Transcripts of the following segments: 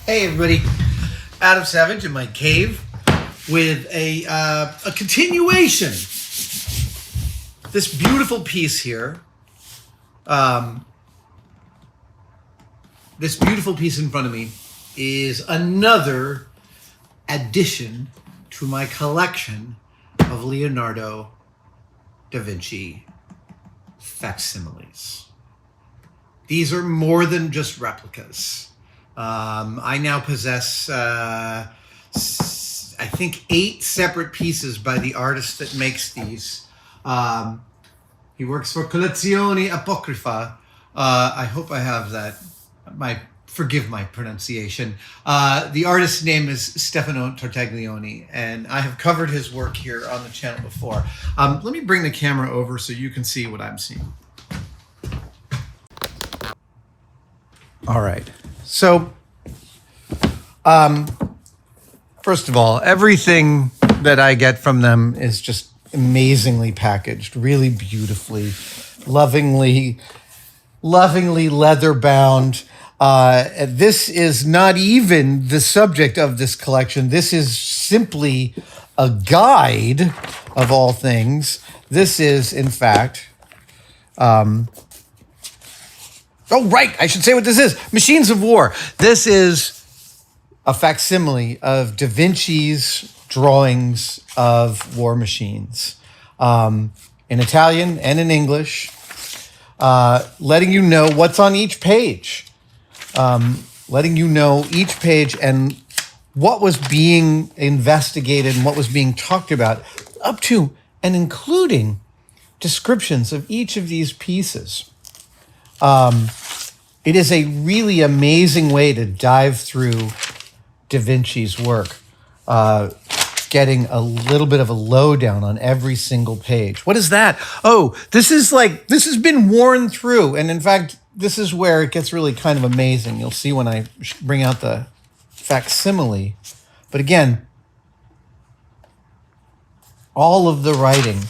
Hey everybody, Adam Savage in my cave with a continuation. This beautiful piece here, this beautiful piece in front of me is another addition to my collection of Leonardo da Vinci facsimiles. These are more than just replicas. I now possess, I think, 8 separate pieces by the artist that makes these. He works for Collezioni Apocrypha. I hope I have that. Forgive my pronunciation. The artist's name is Stefano Tartaglione, and I have covered his work here on the channel before. Let me bring the camera over so you can see what I'm seeing. All right. So, first of all, everything that I get from them is just amazingly packaged, really beautifully, lovingly leather bound. This is not even the subject of this collection. This is simply a guide of all things. This is, in fact, oh, right. I should say what this is. Machines of War. This is a facsimile of Da Vinci's drawings of war machines in Italian and in English, letting you know what's on each page, letting you know each page and what was being investigated and what was being talked about, up to and including descriptions of each of these pieces. It is a really amazing way to dive through Da Vinci's work, getting a little bit of a lowdown on every single page. What is that? Oh, this has been worn through. And in fact, this is where it gets really kind of amazing. You'll see when I bring out the facsimile. But again, all of the writing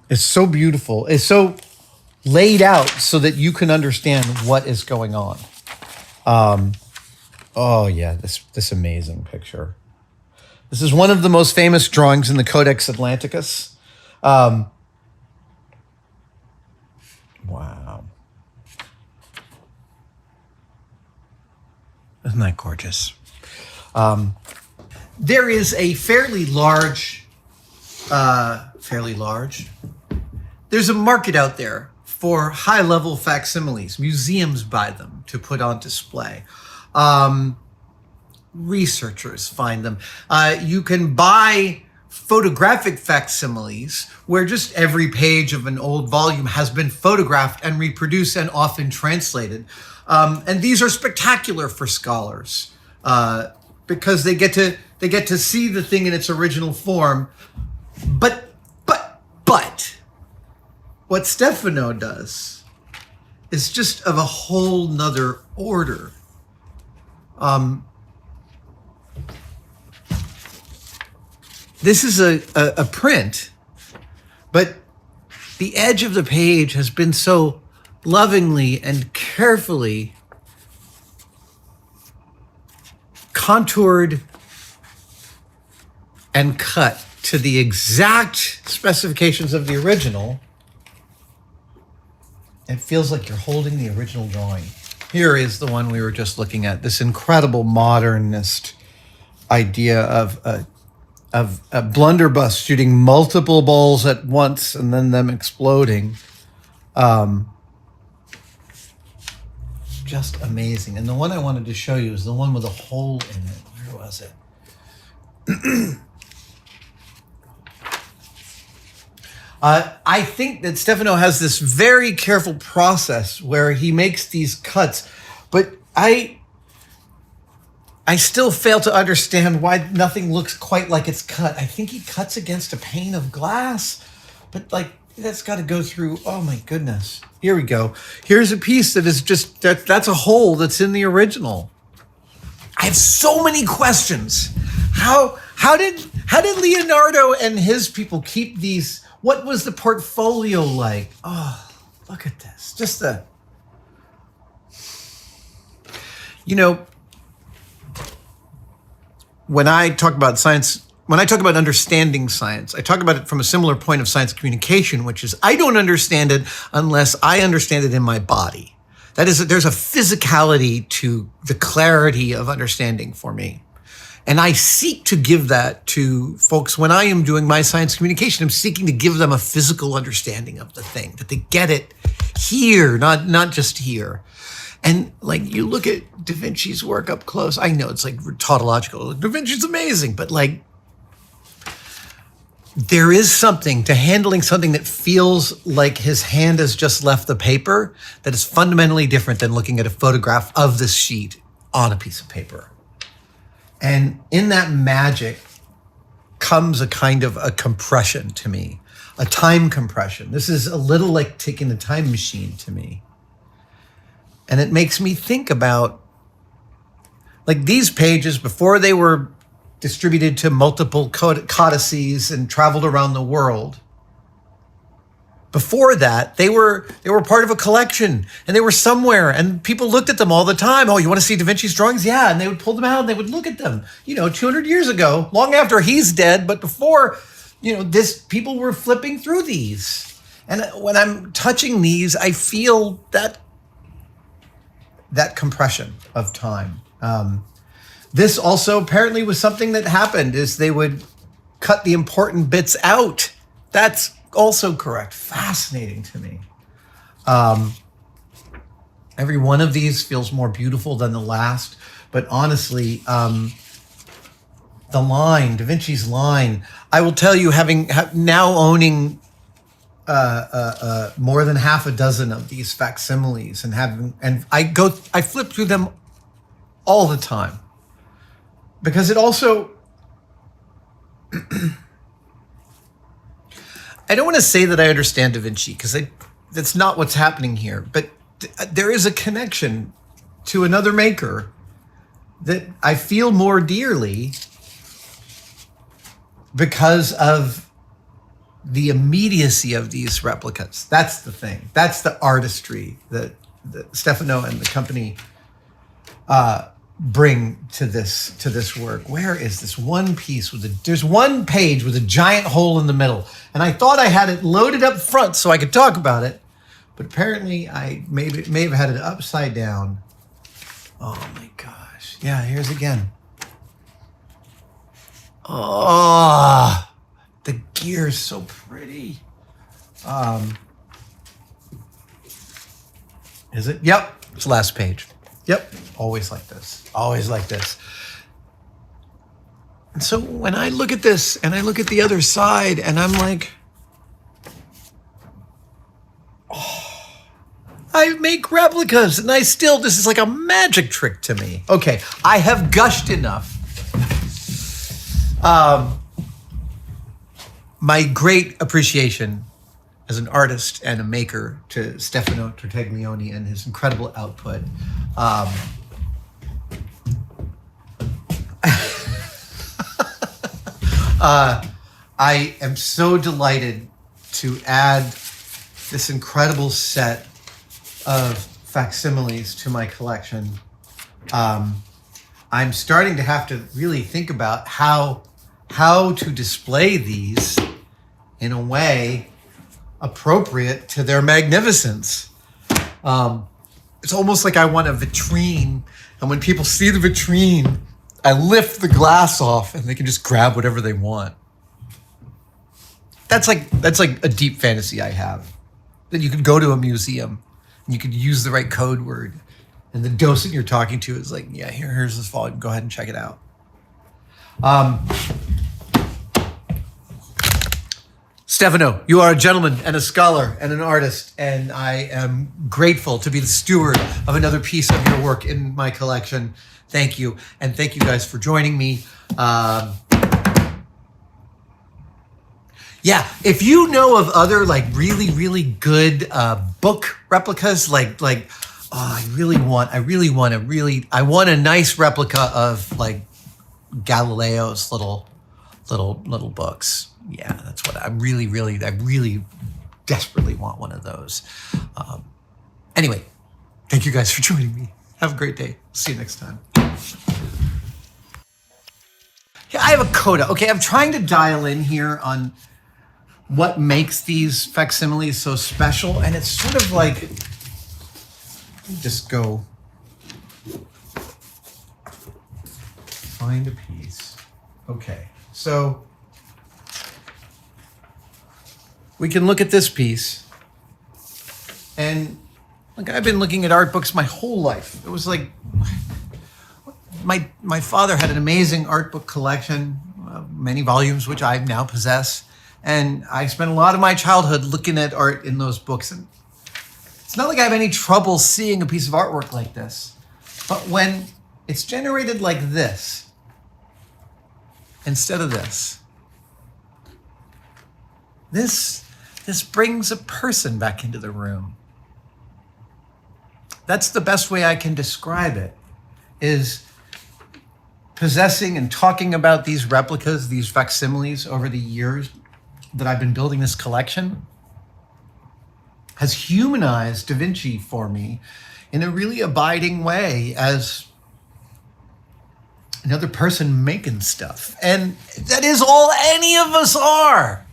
is so beautiful. It's so laid out so that you can understand what is going on. Oh yeah, this amazing picture. This is one of the most famous drawings in the Codex Atlanticus. Wow. Isn't that gorgeous? There is a fairly large, there's a market out there for high-level facsimiles. Museums buy them to put on display. Researchers find them. You can buy photographic facsimiles where just every page of an old volume has been photographed and reproduced and often translated. And these are spectacular for scholars because they get to see the thing in its original form. But what Stefano does is just of a whole nother order. This is a print, but the edge of the page has been so lovingly and carefully contoured and cut to the exact specifications of the original. It feels like you're holding the original drawing. Here is the one we were just looking at, this incredible modernist idea of a blunderbuss shooting multiple balls at once and then them exploding. Just amazing. And the one I wanted to show you is the one with a hole in it. Where was it? I think that Stefano has this very careful process where he makes these cuts, but I still fail to understand why nothing looks quite like it's cut. I think he cuts against a pane of glass, but that's got to go through. Oh my goodness. Here we go. Here's a piece that is just, that's a hole that's in the original. I have so many questions. How did Leonardo and his people keep these? What was the portfolio like? Oh, look at this. Just You know, when I talk about science, when I talk about understanding science, I talk about it from a similar point of science communication, which is I don't understand it unless I understand it in my body. That is, there's a physicality to the clarity of understanding for me. And I seek to give that to folks when I am doing my science communication. I'm seeking to give them a physical understanding of the thing, that they get it here, not just here. And like, you look at Da Vinci's work up close. I know it's like tautological. Da Vinci's amazing, but like, there is something to handling something that feels like his hand has just left the paper that is fundamentally different than looking at a photograph of this sheet on a piece of paper. And in that magic comes a kind of a compression to me, a time compression. This is a little like taking the time machine to me. And it makes me think about, like, these pages, before they were distributed to multiple codices and traveled around the world. Before that, they were part of a collection, and they were somewhere, and people looked at them all the time. Oh, you want to see Da Vinci's drawings? Yeah, and they would pull them out and they would look at them. 200 years ago, long after he's dead, but before, people were flipping through these. And when I'm touching these, I feel that compression of time. This also apparently was something that happened, is they would cut the important bits out. That's also correct. Fascinating to me. Every one of these feels more beautiful than the last, but honestly, the line, Da Vinci's line, I will tell you, now owning more than half a dozen of these facsimiles, and I flip through them all the time. Because it also, I don't want to say that I understand Da Vinci, because that's not what's happening here. But there is a connection to another maker that I feel more dearly because of the immediacy of these replicas. That's the thing. That's the artistry that Stefano and the company bring to this work. Where is this one piece there's one page with a giant hole in the middle, and I thought I had it loaded up front so I could talk about it, but apparently I may have had it upside down. Oh my gosh. Yeah, here's again. Oh, the gear is so pretty. Is it? Yep, it's the last page. Yep, always like this. Always like this. And so when I look at this and I look at the other side, and I'm like, oh, I make replicas, and this is like a magic trick to me. Okay, I have gushed enough. My great appreciation as an artist and a maker to Stefano Tartaglione and his incredible output. I am so delighted to add this incredible set of facsimiles to my collection. I'm starting to have to really think about how to display these in a way appropriate to their magnificence. It's almost like I want a vitrine, and when people see the vitrine, I lift the glass off and they can just grab whatever they want. That's like a deep fantasy I have, that you could go to a museum and you could use the right code word, and the docent you're talking to is like, yeah, here's this volume, go ahead and check it out. Stefano, you are a gentleman and a scholar and an artist, and I am grateful to be the steward of another piece of your work in my collection. Thank you, and thank you guys for joining me. Yeah, if you know of other like really, really good book replicas, I want a nice replica of like Galileo's little books. Yeah, that's what I really desperately want one of those. Anyway, thank you guys for joining me. Have a great day. See you next time. Yeah, I have a coda. Okay, I'm trying to dial in here on what makes these facsimiles so special, and it's sort of like, just go find a piece. Okay, so we can look at this piece, and like I've been looking at art books my whole life. It was like my father had an amazing art book collection, many volumes which I now possess, and I spent a lot of my childhood looking at art in those books. And it's not like I have any trouble seeing a piece of artwork like this, but when it's generated like this instead of this brings a person back into the room. That's the best way I can describe it, is possessing and talking about these replicas, these facsimiles over the years that I've been building this collection has humanized Da Vinci for me in a really abiding way as another person making stuff. And that is all any of us are.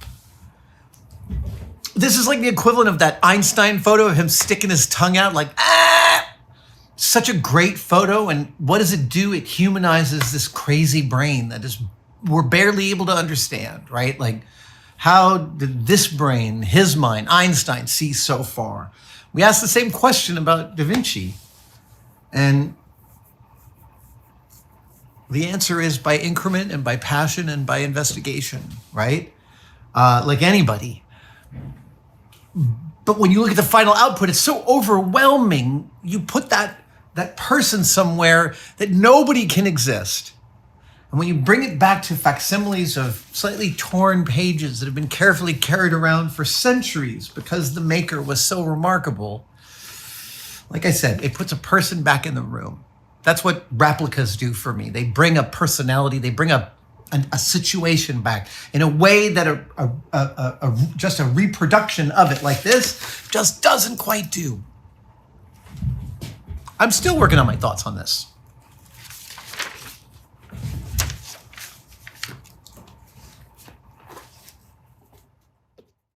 This is like the equivalent of that Einstein photo of him sticking his tongue out like, such a great photo. And what does it do? It humanizes this crazy brain that is, we're barely able to understand, right? Like, how did this brain, his mind, Einstein, see so far? We asked the same question about Da Vinci. And the answer is by increment and by passion and by investigation, right? Like anybody. But when you look at the final output, it's so overwhelming. You put that person somewhere that nobody can exist. And when you bring it back to facsimiles of slightly torn pages that have been carefully carried around for centuries because the maker was so remarkable, like I said, it puts a person back in the room. That's what replicas do for me. They bring a personality, they bring a situation back in a way that just a reproduction of it like this just doesn't quite do. I'm still working on my thoughts on this.